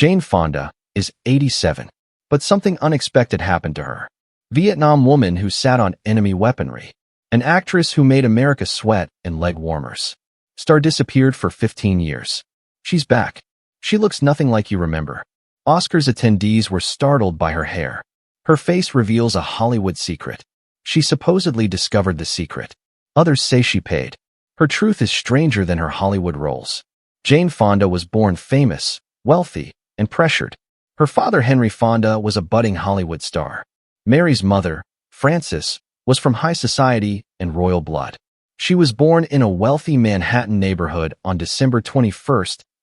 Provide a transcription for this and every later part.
Jane Fonda is 87, but something unexpected happened to her. Vietnam woman who sat on enemy weaponry. An actress who made America sweat in leg warmers. Star disappeared for 15 years. She's back. She looks nothing like you remember. Oscars attendees were startled by her hair. Her face reveals a Hollywood secret. She supposedly discovered the secret. Others say she paid. Her truth is stranger than her Hollywood roles. Jane Fonda was born famous, wealthy, and pressured. Her father, Henry Fonda, was a budding Hollywood star. Mary's mother, Frances, was from high society and royal blood. She was born in a wealthy Manhattan neighborhood on December 21,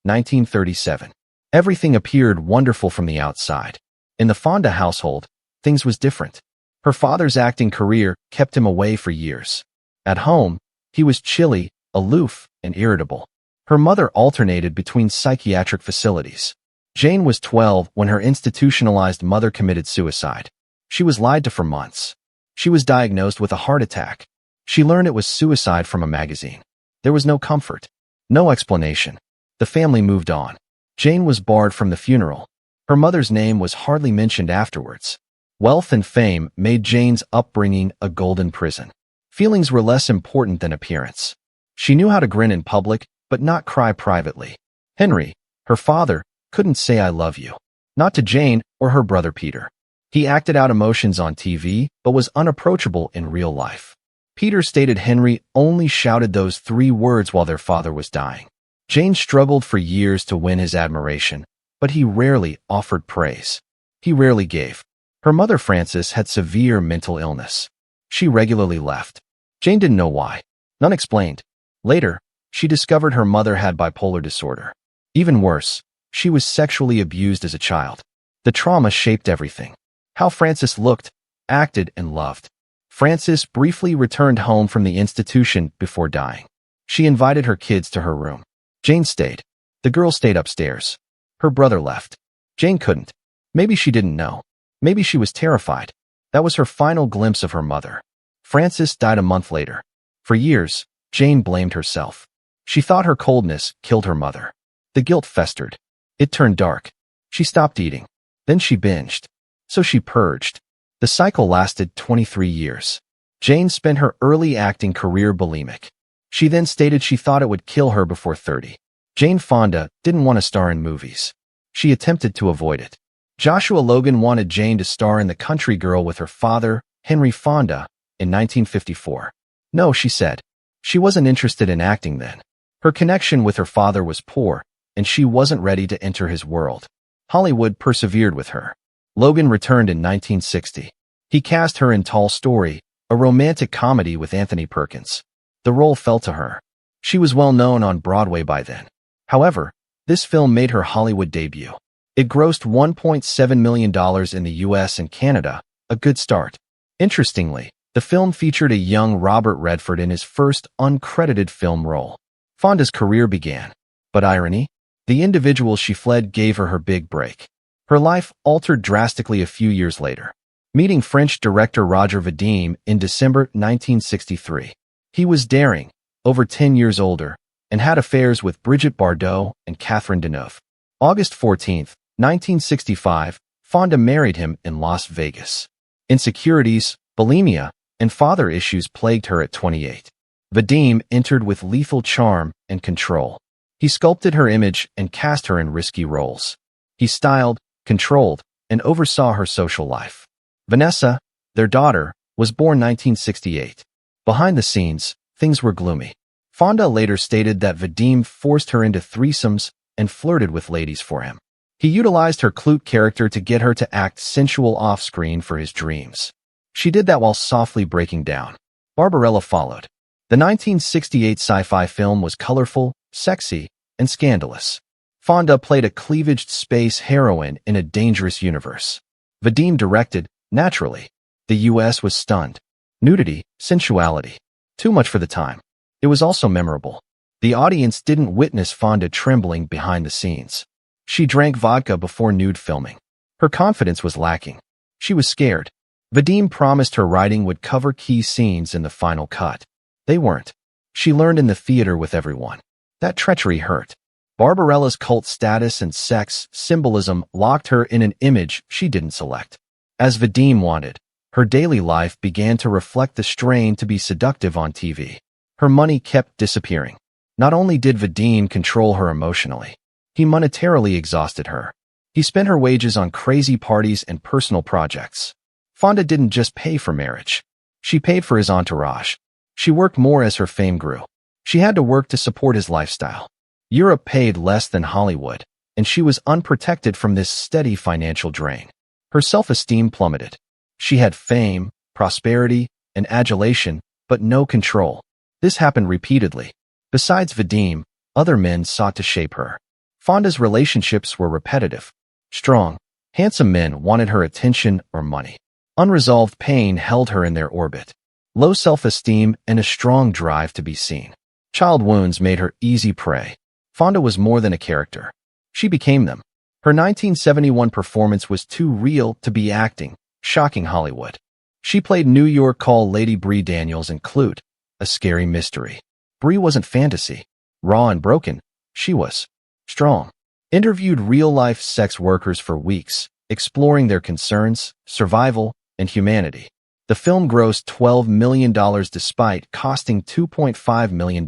1937. Everything appeared wonderful from the outside. In the Fonda household, things was different. Her father's acting career kept him away for years. At home, he was chilly, aloof, and irritable. Her mother alternated between psychiatric facilities. Jane was 12 when her institutionalized mother committed suicide. She was lied to for months. She was diagnosed with a heart attack. She learned it was suicide from a magazine. There was no comfort, no explanation. The family moved on. Jane was barred from the funeral. Her mother's name was hardly mentioned afterwards. Wealth and fame made Jane's upbringing a golden prison. Feelings were less important than appearance. She knew how to grin in public, but not cry privately. Henry, her father, couldn't say I love you. Not to Jane or her brother Peter. He acted out emotions on TV, but was unapproachable in real life. Peter stated Henry only shouted those 3 words while their father was dying. Jane struggled for years to win his admiration, but he rarely offered praise. He rarely gave. Her mother Frances had severe mental illness. She regularly left. Jane didn't know why. None explained. Later, she discovered her mother had bipolar disorder. Even worse, she was sexually abused as a child. The trauma shaped everything. How Frances looked, acted, and loved. Frances briefly returned home from the institution before dying. She invited her kids to her room. Jane stayed. The girl stayed upstairs. Her brother left. Jane couldn't. Maybe she didn't know. Maybe she was terrified. That was her final glimpse of her mother. Frances died a month later. For years, Jane blamed herself. She thought her coldness killed her mother. The guilt festered. It turned dark. She stopped eating. Then she binged. So she purged. The cycle lasted 23 years. Jane spent her early acting career bulimic. She then stated she thought it would kill her before 30. Jane Fonda didn't want to star in movies. She attempted to avoid it. Joshua Logan wanted Jane to star in The Country Girl with her father, Henry Fonda, in 1954. No, she said. She wasn't interested in acting then. Her connection with her father was poor, and she wasn't ready to enter his world. Hollywood persevered with her. Logan returned in 1960. He cast her in Tall Story, a romantic comedy with Anthony Perkins. The role fell to her. She was well known on Broadway by then. However, this film made her Hollywood debut. It grossed $1.7 million in the US and Canada, a good start. Interestingly, the film featured a young Robert Redford in his first uncredited film role. Fonda's career began. But irony? The individual she fled gave her big break. Her life altered drastically a few years later. Meeting French director Roger Vadim in December 1963. He was daring, over 10 years older, and had affairs with Brigitte Bardot and Catherine Deneuve. August 14, 1965, Fonda married him in Las Vegas. Insecurities, bulimia, and father issues plagued her at 28. Vadim entered with lethal charm and control. He sculpted her image and cast her in risky roles. He styled, controlled, and oversaw her social life. Vanessa, their daughter, was born 1968. Behind the scenes, things were gloomy. Fonda later stated that Vadim forced her into threesomes and flirted with ladies for him. He utilized her Clute character to get her to act sensual off-screen for his dreams. She did that while softly breaking down. Barbarella followed. The 1968 sci-fi film was colorful, sexy, and scandalous. Fonda played a cleavaged space heroine in a dangerous universe. Vadim directed, naturally. The US was stunned. Nudity, sensuality. Too much for the time. It was also memorable. The audience didn't witness Fonda trembling behind the scenes. She drank vodka before nude filming. Her confidence was lacking. She was scared. Vadim promised her writing would cover key scenes in the final cut. They weren't. She learned in the theater with everyone. That treachery hurt. Barbarella's cult status and sex symbolism locked her in an image she didn't select. As Vadim wanted, her daily life began to reflect the strain to be seductive on TV. Her money kept disappearing. Not only did Vadim control her emotionally, he monetarily exhausted her. He spent her wages on crazy parties and personal projects. Fonda didn't just pay for marriage. She paid for his entourage. She worked more as her fame grew. She had to work to support his lifestyle. Europe paid less than Hollywood, and she was unprotected from this steady financial drain. Her self-esteem plummeted. She had fame, prosperity, and adulation, but no control. This happened repeatedly. Besides Vadim, other men sought to shape her. Fonda's relationships were repetitive. Strong, handsome men wanted her attention or money. Unresolved pain held her in their orbit. Low self-esteem and a strong drive to be seen. Child wounds made her easy prey. Fonda was more than a character. She became them. Her 1971 performance was too real to be acting, shocking Hollywood. She played New York call Lady Bree Daniels in Clute, a scary mystery. Bree wasn't fantasy, raw and broken. She was strong. Interviewed real-life sex workers for weeks, exploring their concerns, survival, and humanity. The film grossed $12 million despite costing $2.5 million.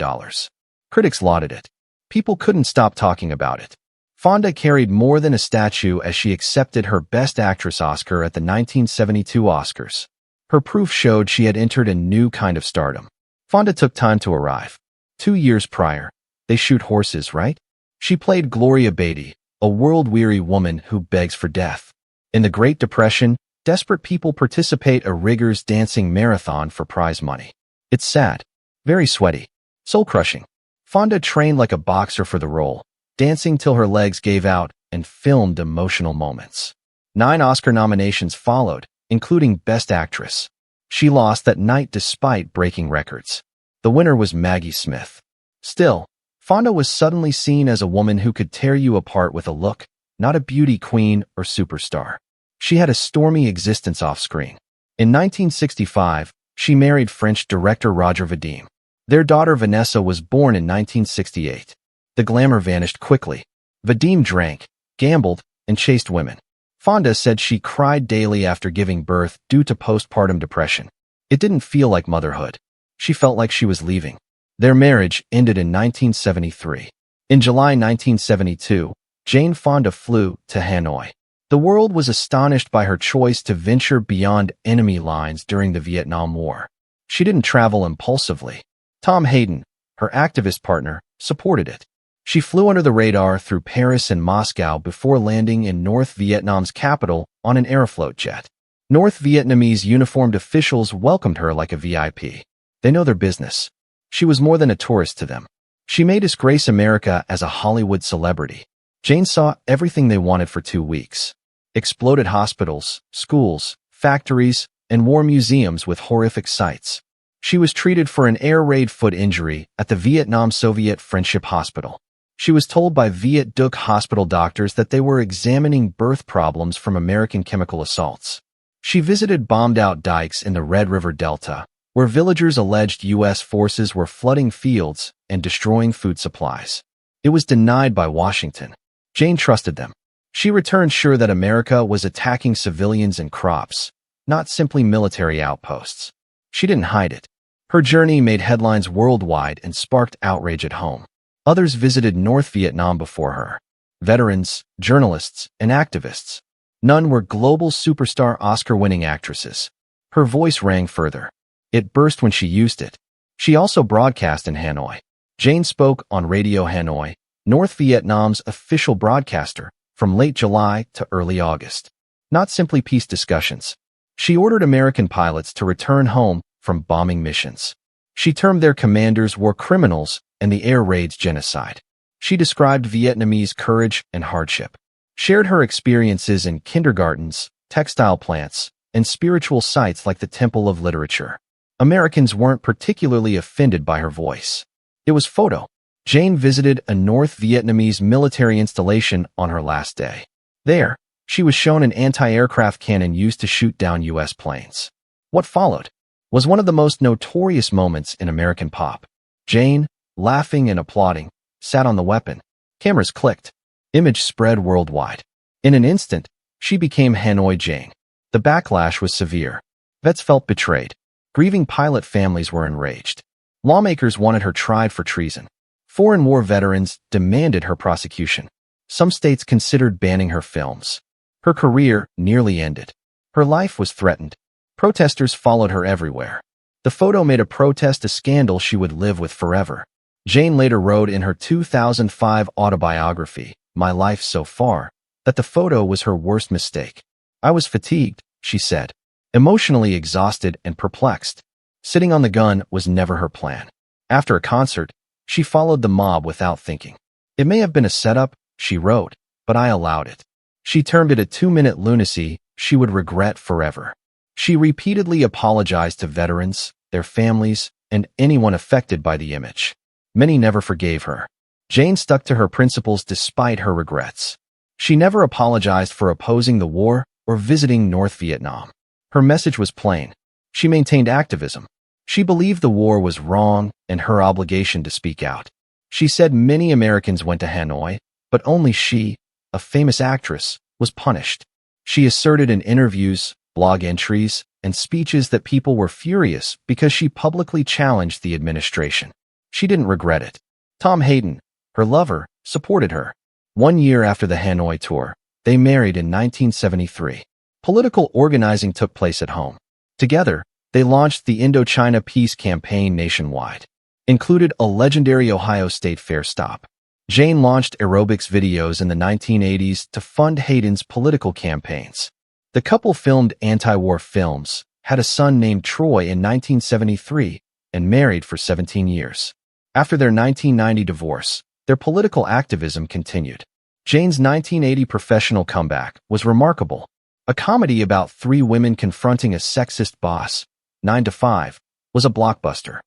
Critics lauded it. People couldn't stop talking about it. Fonda carried more than a statue as she accepted her Best Actress Oscar at the 1972 Oscars. Her proof showed she had entered a new kind of stardom. Fonda took time to arrive. 2 years prior, they shoot horses, right? She played Gloria Beatty, a world-weary woman who begs for death. In the Great Depression, desperate people participate a rigorous dancing marathon for prize money. It's sad, very sweaty, soul-crushing. Fonda trained like a boxer for the role, dancing till her legs gave out, and filmed emotional moments. 9 Oscar nominations followed, including Best Actress. She lost that night despite breaking records. The winner was Maggie Smith. Still, Fonda was suddenly seen as a woman who could tear you apart with a look, not a beauty queen or superstar. She had a stormy existence off-screen. In 1965, she married French director Roger Vadim. Their daughter Vanessa was born in 1968. The glamour vanished quickly. Vadim drank, gambled, and chased women. Fonda said she cried daily after giving birth due to postpartum depression. It didn't feel like motherhood. She felt like she was leaving. Their marriage ended in 1973. In July 1972, Jane Fonda flew to Hanoi. The world was astonished by her choice to venture beyond enemy lines during the Vietnam War. She didn't travel impulsively. Tom Hayden, her activist partner, supported it. She flew under the radar through Paris and Moscow before landing in North Vietnam's capital on an Aeroflot jet. North Vietnamese uniformed officials welcomed her like a VIP. They know their business. She was more than a tourist to them. She may disgrace America as a Hollywood celebrity. Jane saw everything they wanted for 2 weeks. Exploded hospitals, schools, factories, and war museums with horrific sights. She was treated for an air raid foot injury at the Vietnam-Soviet Friendship Hospital. She was told by Viet Duc hospital doctors that they were examining birth problems from American chemical assaults. She visited bombed-out dikes in the Red River Delta, where villagers alleged U.S. forces were flooding fields and destroying food supplies. It was denied by Washington. Jane trusted them. She returned sure that America was attacking civilians and crops, not simply military outposts. She didn't hide it. Her journey made headlines worldwide and sparked outrage at home. Others visited North Vietnam before her. Veterans, journalists, and activists. None were global superstar Oscar-winning actresses. Her voice rang further. It burst when she used it. She also broadcast in Hanoi. Jane spoke on Radio Hanoi, North Vietnam's official broadcaster, from late July to early August. Not simply peace discussions. She ordered American pilots to return home from bombing missions. She termed their commanders war criminals and the air raids genocide. She described Vietnamese courage and hardship, shared her experiences in kindergartens, textile plants, and spiritual sites like the Temple of Literature. Americans weren't particularly offended by her voice. It was photo. Jane visited a North Vietnamese military installation on her last day. There, she was shown an anti-aircraft cannon used to shoot down U.S. planes. What followed was one of the most notorious moments in American pop. Jane, laughing and applauding, sat on the weapon. Cameras clicked. Image spread worldwide. In an instant, she became Hanoi Jane. The backlash was severe. Vets felt betrayed. Grieving pilot families were enraged. Lawmakers wanted her tried for treason. Foreign war veterans demanded her prosecution. Some states considered banning her films. Her career nearly ended. Her life was threatened. Protesters followed her everywhere. The photo made a protest a scandal she would live with forever. Jane later wrote in her 2005 autobiography, My Life So Far, that the photo was her worst mistake. I was fatigued, she said, emotionally exhausted and perplexed. Sitting on the gun was never her plan. After a concert, she followed the mob without thinking. It may have been a setup, she wrote, but I allowed it. She termed it a 2-minute lunacy she would regret forever. She repeatedly apologized to veterans, their families, and anyone affected by the image. Many never forgave her. Jane stuck to her principles despite her regrets. She never apologized for opposing the war or visiting North Vietnam. Her message was plain. She maintained activism. She believed the war was wrong and her obligation to speak out. She said many Americans went to Hanoi, but only she, a famous actress, was punished. She asserted in interviews, blog entries, and speeches that people were furious because she publicly challenged the administration. She didn't regret it. Tom Hayden, her lover, supported her. 1 year after the Hanoi tour, they married in 1973. Political organizing took place at home. Together, they launched the Indochina Peace Campaign nationwide. Included a legendary Ohio State Fair stop. Jane launched aerobics videos in the 1980s to fund Hayden's political campaigns. The couple filmed anti-war films, had a son named Troy in 1973, and married for 17 years. After their 1990 divorce, their political activism continued. Jane's 1980 professional comeback was remarkable. A comedy about 3 women confronting a sexist boss, 9 to 5, was a blockbuster.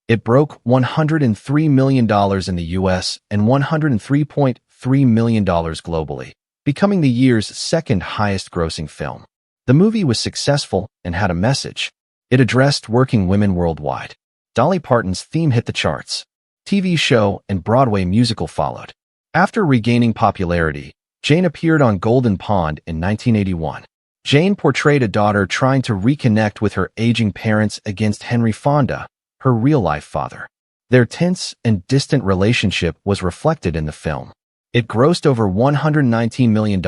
It broke $103 million in the US and $103.3 million globally, becoming the year's second highest grossing film. The movie was successful and had a message. It addressed working women worldwide. Dolly Parton's theme hit the charts. TV show and Broadway musical followed. After regaining popularity, Jane appeared on Golden Pond in 1981. Jane portrayed a daughter trying to reconnect with her aging parents against Henry Fonda, her real-life father. Their tense and distant relationship was reflected in the film. It grossed over $119 million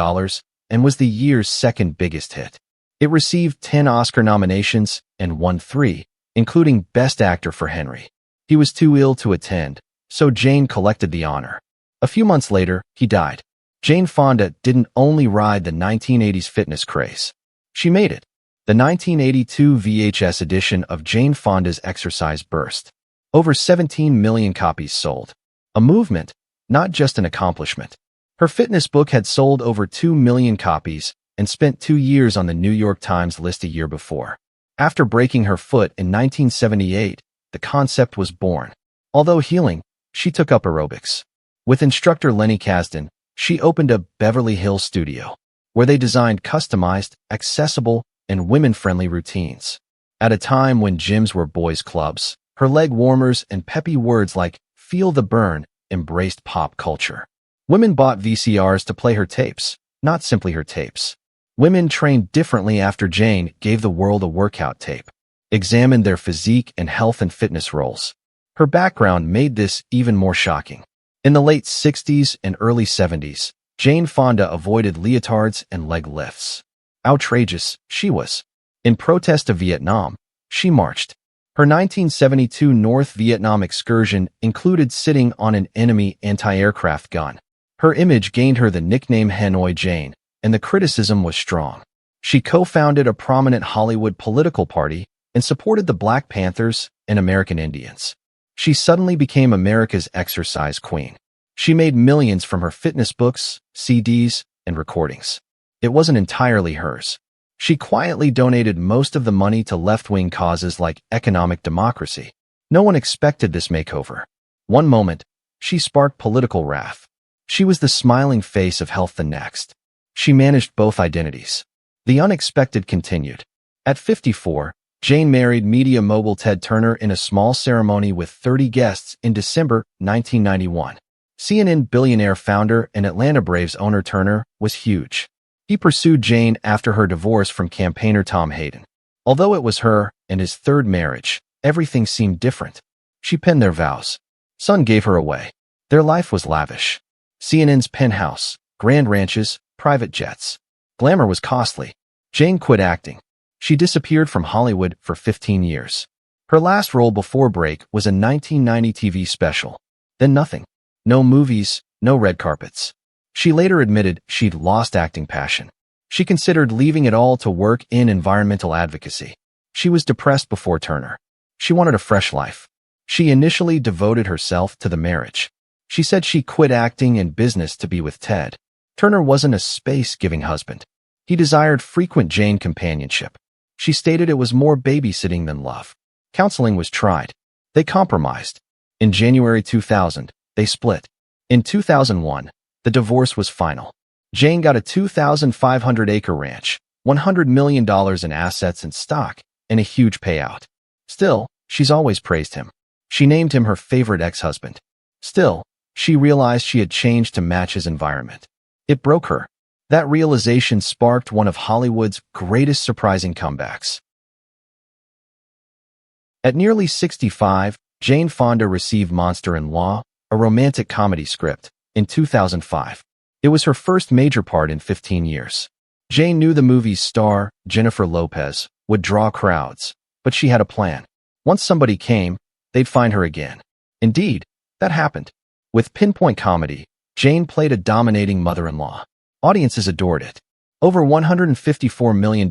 and was the year's second biggest hit. It received 10 Oscar nominations and won 3, including Best Actor for Henry. He was too ill to attend, so Jane collected the honor. A few months later, he died. Jane Fonda didn't only ride the 1980s fitness craze. She made it. The 1982 VHS edition of Jane Fonda's Exercise burst. Over 17 million copies sold. A movement, not just an accomplishment. Her fitness book had sold over 2 million copies and spent 2 years on the New York Times list a year before. After breaking her foot in 1978, the concept was born. Although healing, she took up aerobics. With instructor Lenny Kasdan, she opened a Beverly Hills studio, where they designed customized, accessible, and women-friendly routines. At a time when gyms were boys' clubs, her leg warmers and peppy words like "feel the burn" embraced pop culture. Women bought VCRs to play her tapes, not simply her tapes. Women trained differently after Jane gave the world a workout tape, examined their physique and health and fitness roles. Her background made this even more shocking. In the late 60s and early 70s, Jane Fonda avoided leotards and leg lifts. Outrageous, she was. In protest of Vietnam, she marched. Her 1972 North Vietnam excursion included sitting on an enemy anti-aircraft gun. Her image gained her the nickname Hanoi Jane, and the criticism was strong. She co-founded a prominent Hollywood political party and supported the Black Panthers and American Indians. She suddenly became America's exercise queen. She made millions from her fitness books, CDs, and recordings. It wasn't entirely hers. She quietly donated most of the money to left-wing causes like economic democracy. No one expected this makeover. One moment, she sparked political wrath. She was the smiling face of health the next. She managed both identities. The unexpected continued. At 54, Jane married media mogul Ted Turner in a small ceremony with 30 guests in December 1991. CNN billionaire founder and Atlanta Braves owner Turner was huge. He pursued Jane after her divorce from campaigner Tom Hayden. Although it was her and his third marriage, everything seemed different. She penned their vows. Son gave her away. Their life was lavish. CNN's penthouse, grand ranches, private jets. Glamour was costly. Jane quit acting. She disappeared from Hollywood for 15 years. Her last role before break was a 1990 TV special. Then nothing. No movies, no red carpets. She later admitted she'd lost acting passion. She considered leaving it all to work in environmental advocacy. She was depressed before Turner. She wanted a fresh life. She initially devoted herself to the marriage. She said she quit acting and business to be with Ted. Turner wasn't a space-giving husband. He desired frequent Jane companionship. She stated it was more babysitting than love. Counseling was tried. They compromised. In January 2000, they split. In 2001, the divorce was final. Jane got a 2,500-acre ranch, $100 million in assets and stock, and a huge payout. Still, she's always praised him. She named him her favorite ex-husband. Still, she realized she had changed to match his environment. It broke her. That realization sparked one of Hollywood's greatest surprising comebacks. At nearly 65, Jane Fonda received Monster-in-Law, a romantic comedy script, in 2005. It was her first major part in 15 years. Jane knew the movie's star, Jennifer Lopez, would draw crowds, but she had a plan. Once somebody came, they'd find her again. Indeed, that happened. With pinpoint comedy, Jane played a dominating mother-in-law. Audiences adored it. Over $154 million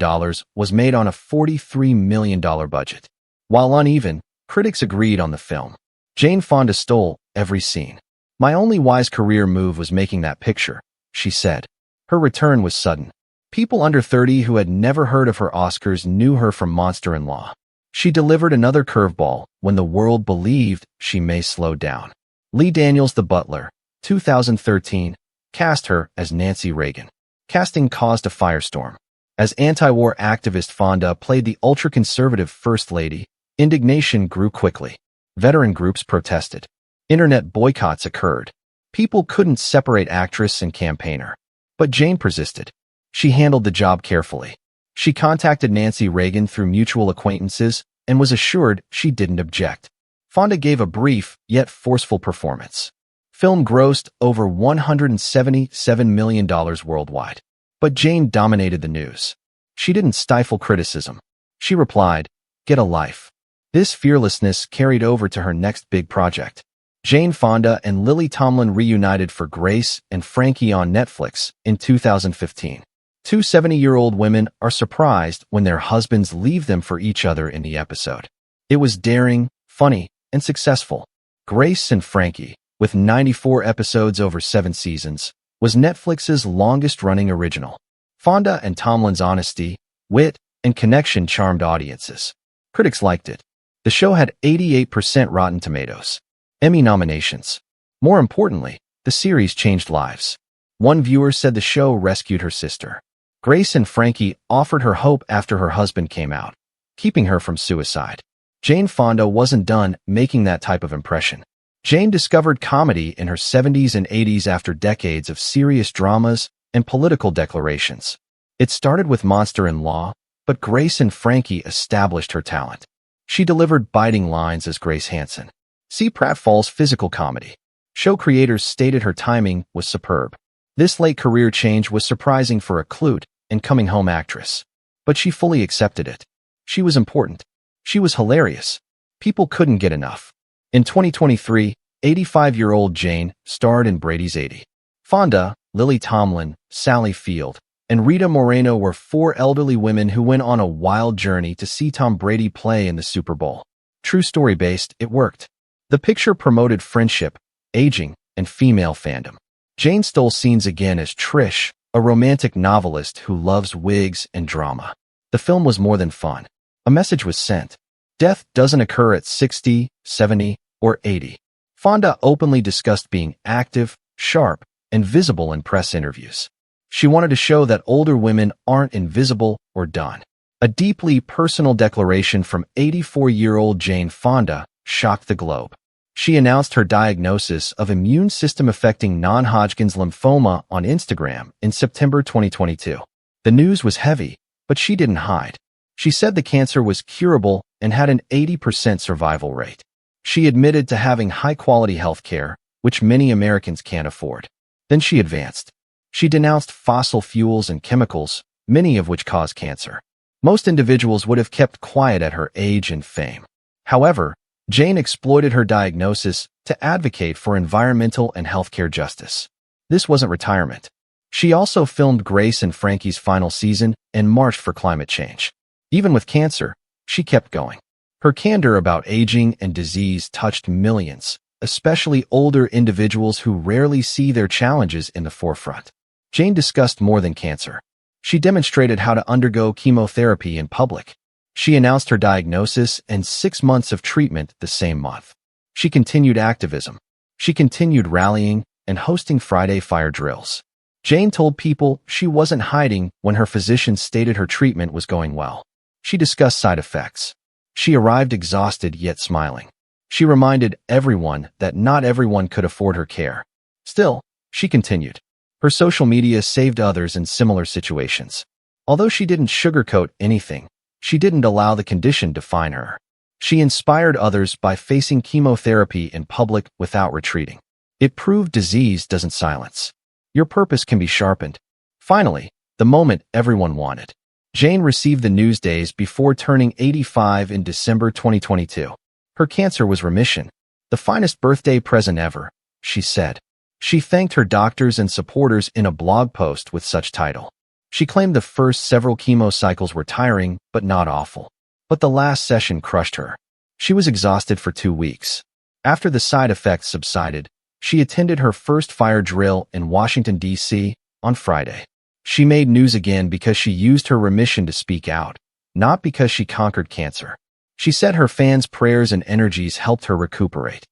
was made on a $43 million budget. While uneven, critics agreed on the film. Jane Fonda stole every scene. My only wise career move was making that picture, she said. Her return was sudden. People under 30 who had never heard of her Oscars knew her from Monster-in-Law. She delivered another curveball when the world believed she may slow down. Lee Daniels, the butler, 2013, cast her as Nancy Reagan. Casting caused a firestorm. As anti-war activist Fonda played the ultra-conservative First Lady, indignation grew quickly. Veteran groups protested. Internet boycotts occurred. People couldn't separate actress and campaigner. But Jane persisted. She handled the job carefully. She contacted Nancy Reagan through mutual acquaintances and was assured she didn't object. Fonda gave a brief, yet forceful performance. Film grossed over $177 million worldwide. But Jane dominated the news. She didn't stifle criticism. She replied, "Get a life." This fearlessness carried over to her next big project. Jane Fonda and Lily Tomlin reunited for Grace and Frankie on Netflix in 2015. Two 70-year-old women are surprised when their husbands leave them for each other in the episode. It was daring, funny, and successful. Grace and Frankie, with 94 episodes over 7 seasons, was Netflix's longest-running original. Fonda and Tomlin's honesty, wit, and connection charmed audiences. Critics liked it. The show had 88% Rotten Tomatoes. Emmy nominations. More importantly, the series changed lives. One viewer said the show rescued her sister. Grace and Frankie offered her hope after her husband came out, keeping her from suicide. Jane Fonda wasn't done making that type of impression. Jane discovered comedy in her 70s and 80s after decades of serious dramas and political declarations. It started with Monster-in-Law, but Grace and Frankie established her talent. She delivered biting lines as Grace Hansen. See Pratfall's physical comedy. Show creators stated her timing was superb. This late career change was surprising for a Clute and coming-home actress. But she fully accepted it. She was important. She was hilarious. People couldn't get enough. In 2023, 85-year-old Jane starred in Brady's 80. Fonda, Lily Tomlin, Sally Field, and Rita Moreno were 4 elderly women who went on a wild journey to see Tom Brady play in the Super Bowl. True story-based, it worked. The picture promoted friendship, aging, and female fandom. Jane stole scenes again as Trish, a romantic novelist who loves wigs and drama. The film was more than fun. A message was sent. Death doesn't occur at 60, 70, or 80. Fonda openly discussed being active, sharp, and visible in press interviews. She wanted to show that older women aren't invisible or done. A deeply personal declaration from 84-year-old Jane Fonda shocked the globe. She announced her diagnosis of immune system-affecting non-Hodgkin's lymphoma on Instagram in September 2022. The news was heavy, but she didn't hide. She said the cancer was curable and had an 80% survival rate. She admitted to having high-quality health care, which many Americans can't afford. Then she advanced. She denounced fossil fuels and chemicals, many of which cause cancer. Most individuals would have kept quiet at her age and fame. However, Jane exploited her diagnosis to advocate for environmental and healthcare justice. This wasn't retirement. She also filmed Grace and Frankie's final season and marched for climate change. Even with cancer, she kept going. Her candor about aging and disease touched millions, especially older individuals who rarely see their challenges in the forefront. Jane discussed more than cancer. She demonstrated how to undergo chemotherapy in public. She announced her diagnosis and 6 months of treatment the same month. She continued activism. She continued rallying and hosting Friday fire drills. Jane told people she wasn't hiding when her physician stated her treatment was going well. She discussed side effects. She arrived exhausted yet smiling. She reminded everyone that not everyone could afford her care. Still, she continued. Her social media saved others in similar situations. Although she didn't sugarcoat anything, she didn't allow the condition to define her. She inspired others by facing chemotherapy in public without retreating. It proved disease doesn't silence. Your purpose can be sharpened. Finally, the moment everyone wanted. Jane received the news days before turning 85 in December 2022. Her cancer was remission. The finest birthday present ever, she said. She thanked her doctors and supporters in a blog post with such title. She claimed the first several chemo cycles were tiring, but not awful. But the last session crushed her. She was exhausted for 2 weeks. After the side effects subsided, she attended her first fire drill in Washington, D.C. on Friday. She made news again because she used her remission to speak out, not because she conquered cancer. She said her fans' prayers and energies helped her recuperate.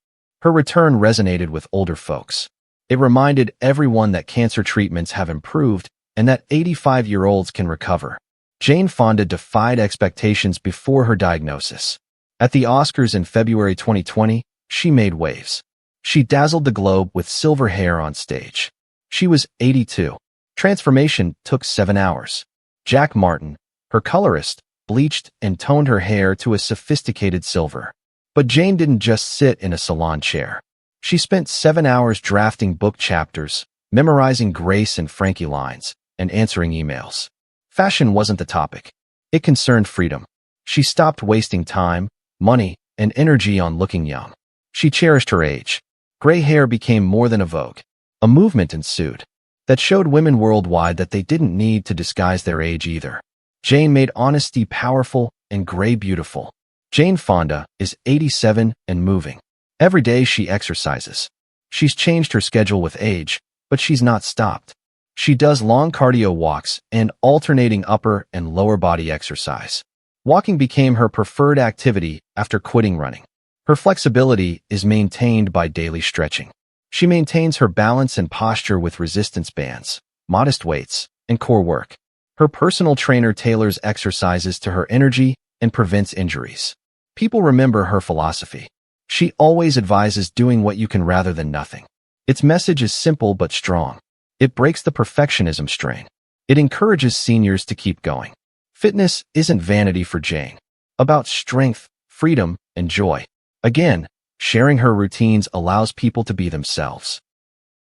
Her return resonated with older folks. It reminded everyone that cancer treatments have improved and that 85-year-olds can recover. Jane Fonda defied expectations before her diagnosis. At the Oscars in February 2020, she made waves. She dazzled the globe with silver hair on stage. She was 82. Transformation took 7 hours. Jack Martin, her colorist, bleached and toned her hair to a sophisticated silver. But Jane didn't just sit in a salon chair. She spent 7 hours drafting book chapters, memorizing Grace and Frankie lines, and answering emails. Fashion wasn't the topic. It concerned freedom. She stopped wasting time, money, and energy on looking young. She cherished her age. Gray hair became more than a vogue. A movement ensued that showed women worldwide that they didn't need to disguise their age either. Jane made honesty powerful and gray beautiful. Jane Fonda is 87 and moving. Every day she exercises. She's changed her schedule with age, but she's not stopped. She does long cardio walks and alternating upper and lower body exercise. Walking became her preferred activity after quitting running. Her flexibility is maintained by daily stretching. She maintains her balance and posture with resistance bands, modest weights, and core work. Her personal trainer tailors exercises to her energy and prevents injuries. People remember her philosophy. She always advises doing what you can rather than nothing. Its message is simple but strong. It breaks the perfectionism strain. It encourages seniors to keep going. Fitness isn't vanity for Jane. About strength, freedom, and joy. Again, sharing her routines allows people to be themselves.